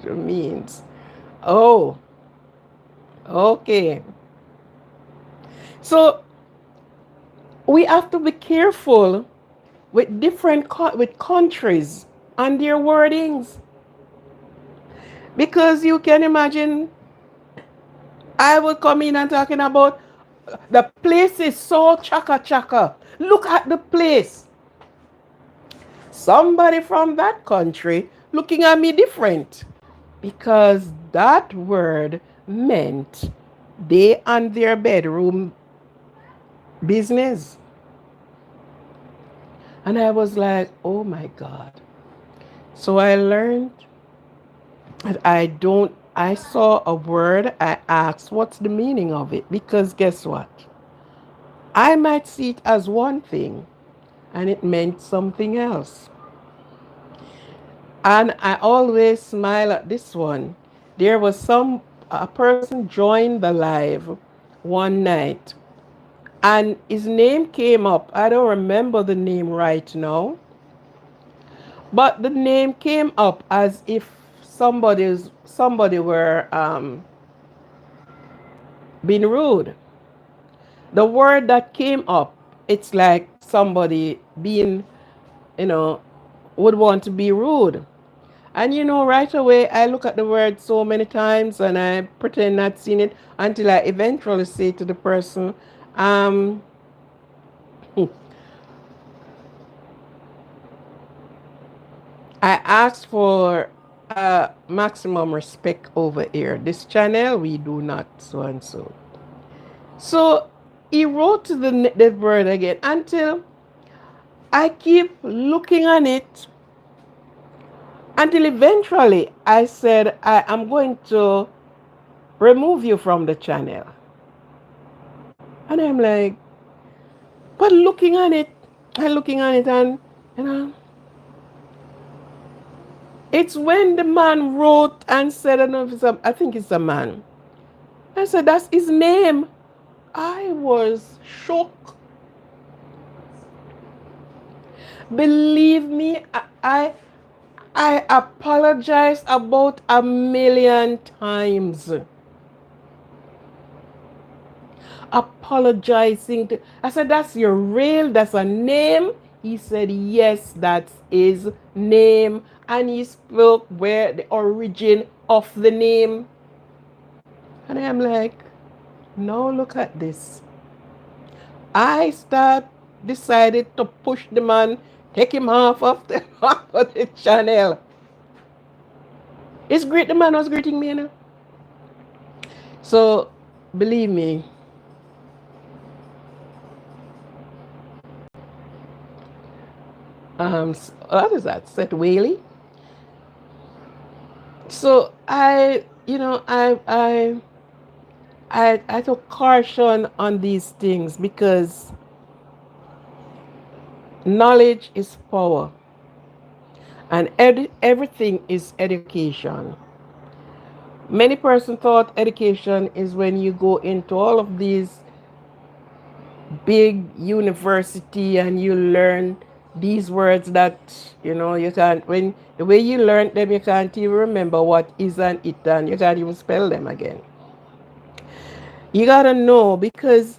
means, oh, okay. So we have to be careful with with countries and their wordings, because you can imagine I will come in and talking about the place is so chaka chaka. Look at the place. Somebody from that country looking at me different, because that word meant they and their bedroom business. And I was like, oh my God. So I learned that I saw a word, I asked, what's the meaning of it? Because guess what? I might see it as one thing and it meant something else. And I always smile at this one. There was a person joined the live one night and his name came up. I don't remember the name right now, but the name came up as if somebody were being rude. The word that came up, it's like somebody being, you know, would want to be rude. And right away, I look at the word so many times and I pretend not seen it until I eventually say to the person, um, I asked for maximum respect over here. This channel, we do not so and so. So he wrote the word again until I keep looking on it until eventually I said, I am going to remove you from the channel. And I'm like, but looking on it and looking on it, and you know, it's when the man wrote and said, I don't know if I think it's a man. I said, that's his name. I was shocked. Believe me, I apologized about a million times. Apologizing to, I said, that's your that's a name. He said, yes, that's his name. And he spoke where the origin of the name. And I'm like, now look at this. I decided to push the man, take him off of the, off of the channel. It's great, the man was greeting me, So believe me, what is that? Seth Whaley. So I took caution on these things because knowledge is power, and everything is education. Many persons thought education is when you go into all of these big university and you learn these words that you can't, when the way you learn them, you can't even remember what is and it, and you can't even spell them again. You gotta know, because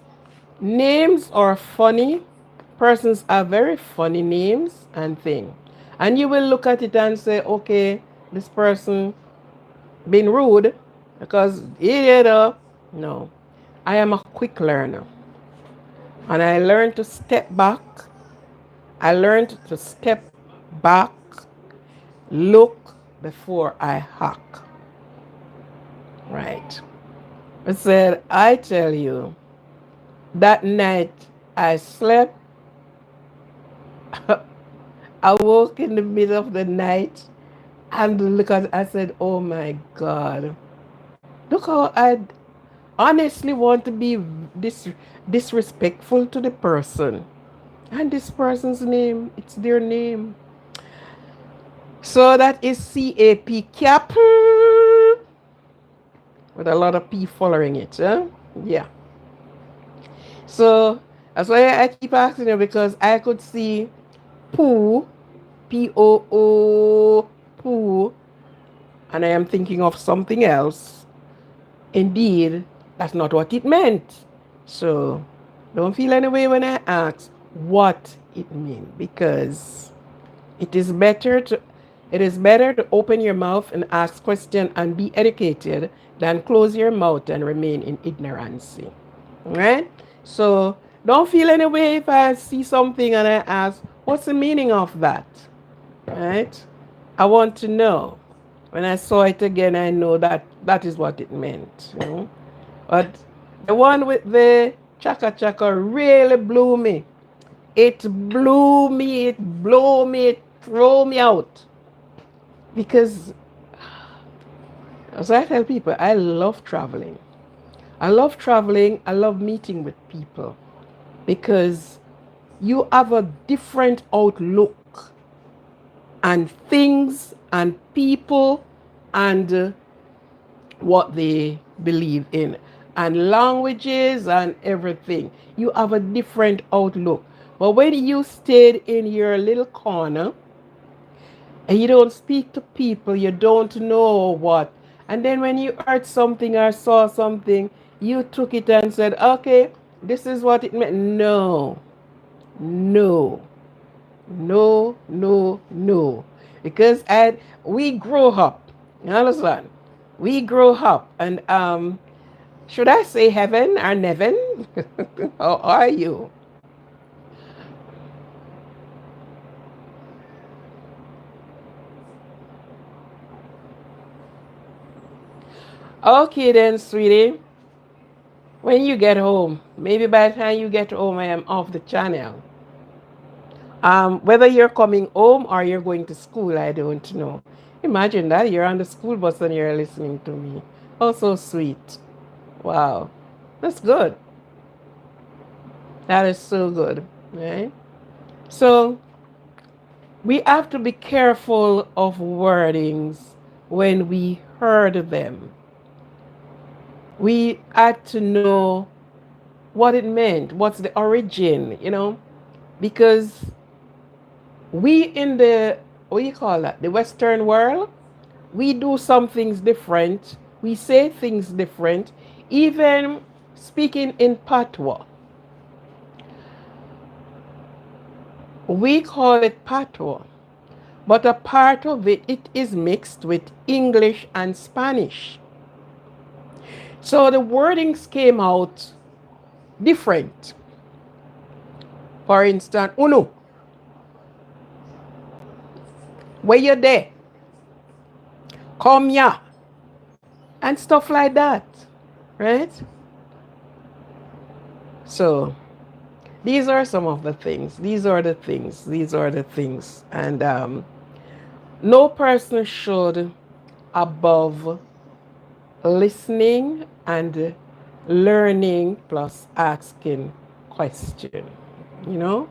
names are funny. Persons are very funny names and thing, and you will look at it and say, okay, this person been rude because no. I am a quick learner, and I learned to step back. I learned to step back, look before I hack. Right. I said, I tell you, that night I slept. I woke in the middle of the night and look at, I said, oh my God, look how I honestly want to be disrespectful to the person. And this person's name, it's their name. So that is CAP, cap, with a lot of P following it. Huh? Yeah. So that's why I keep asking you, because I could see poo, POO, poo, and I am thinking of something else. Indeed, that's not what it meant. So don't feel any way when I ask what it means, because it is better to open your mouth and ask questions and be educated than close your mouth and remain in ignorance. Right? So don't feel any way if I see something and I ask, what's the meaning of that? Right? I want to know. When I saw it again, I know that that is what it meant. But the one with the chaka chaka really blew me. It blew me, it blew me, it threw me out. Because, as I tell people, I love traveling. I love traveling, I love meeting with people, because you have a different outlook and things and people and what they believe in and languages and everything. You have a different outlook. But when you stayed in your little corner and you don't speak to people, you don't know what. And then when you heard something or saw something, you took it and said, okay, this is what it meant. No, no, no, no, no. Because we grow up. You understand? We grow up, and should I say heaven or Nevin? How are you? Okay then, sweetie. When you get home, maybe by the time you get home, I am off the channel. Whether you're coming home or you're going to school, I don't know. Imagine that you're on the school bus and you're listening to me. Oh, so sweet. Wow. That's good. That is so good. Right? So we have to be careful of wordings when we heard them. We had to know what it meant, what's the origin, because we in the, what do you call that, the Western world, we do some things different, we say things different, even speaking in patois. We call it patois, but a part of it is mixed with English and Spanish. So the wordings came out different. For instance, uno, where you there? Come here. And stuff like that. Right? So these are some of the things. These are the things. These are the things. And no person should, above listening and learning plus asking question. You know,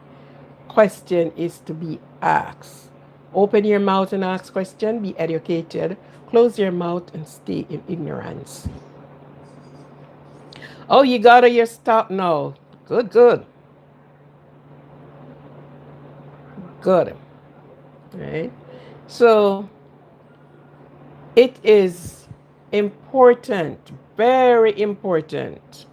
question is to be asked. Open your mouth and ask question. Be educated. Close your mouth and stay in ignorance. Oh, you got your stop now. Good, good. Good. Right? So it is important, very important,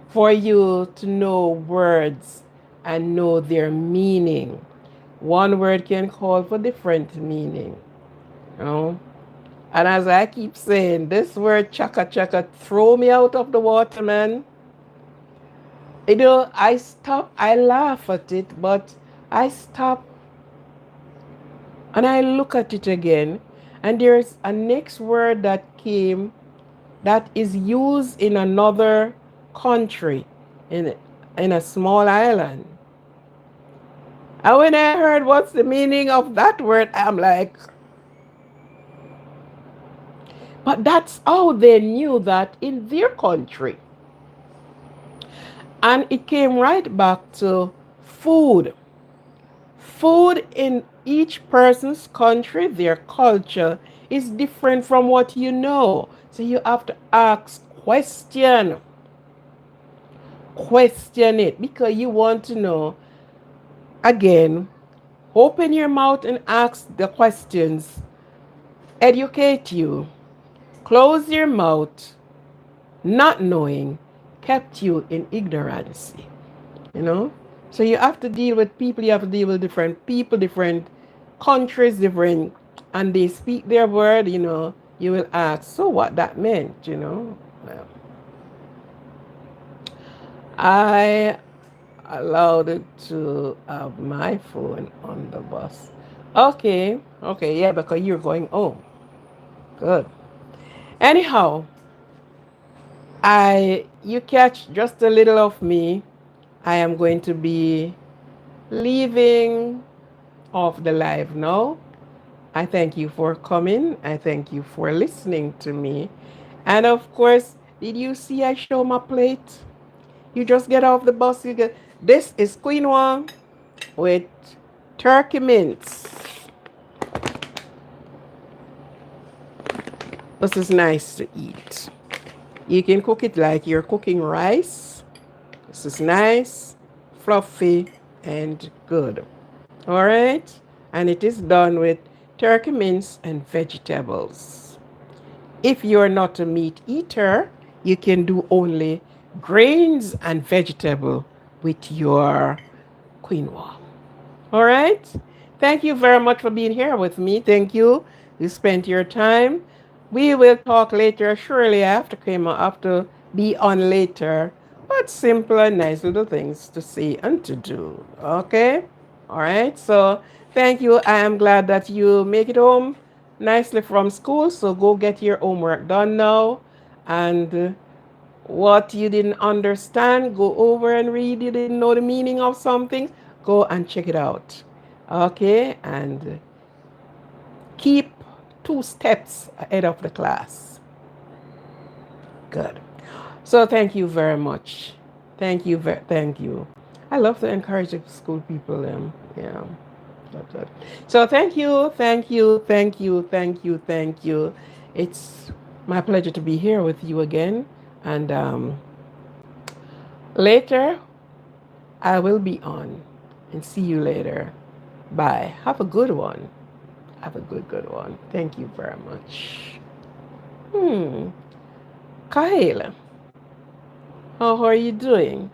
for you to know words and know their meaning. One word can call for different meaning. You know? And as I keep saying, this word chaka chaka throw me out of the water, man. You know, I stop, I laugh at it, but I stop and I look at it again. And there's a next word that came that is used in another country, in, in a small island. And when I heard what's the meaning of that word, I'm like, but that's how they knew that in their country. And it came right back to food. Food in each person's country, their culture, is different from what you know. So you have to ask question it because you want to know. Again, open your mouth and ask the questions. Educate you. Close your mouth, not knowing, kept you in ignorance. You know? So you have to deal with people, you have to deal with different people, different countries, different, and they speak their word, you know, you will ask, so what that meant, you know? Well, I allowed it to have my phone on the bus. Okay, yeah, because you're going home. Good. Anyhow, you catch just a little of me. I am going to be leaving off the live now. I thank you for coming. I thank you for listening to me. And of course, did you see I show my plate? You just get off the bus, you get this is quinoa with turkey mince. This is nice to eat. You can cook it like you're cooking rice. This is nice, fluffy, and good. All right? And it is done with turkey mince and vegetables. If you're not a meat eater, you can do only grains and vegetable with your quinoa. All right? Thank you very much for being here with me. Thank you. You spent your time. We will talk later. Surely I have to come, I have to be on later. But simple and nice little things to say and to do. Okay? All right. So thank you. I am glad that you make it home nicely from school. So go get your homework done now. And what you didn't understand, go over and read. You didn't know the meaning of something, go and check it out. Okay. And keep 2 steps ahead of the class. Good. So thank you very much. Thank you. I love to encourage the school people. Yeah. Good. So thank you. It's my pleasure to be here with you again. And later, I will be on. And see you later. Bye. Have a good one. Have a good one. Thank you very much. Kyle, how are you doing?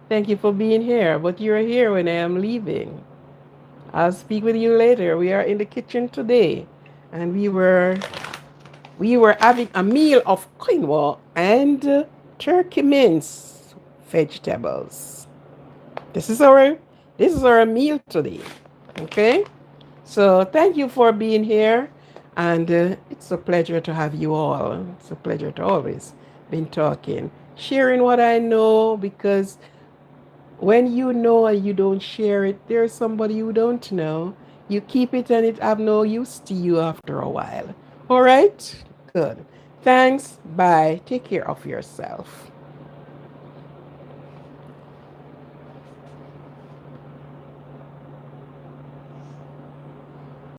Thank you for being here, but you're here when I am leaving. I'll speak with you later. We are in the kitchen today, and we were having a meal of quinoa and turkey mince vegetables. This is our meal today. Okay? So thank you for being here, and it's a pleasure to have you all. It's a pleasure to always been talking, sharing what I know, because when you know and you don't share it, there's somebody you don't know. You keep it and it have no use to you after a while. All right? Good. Thanks. Bye. Take care of yourself.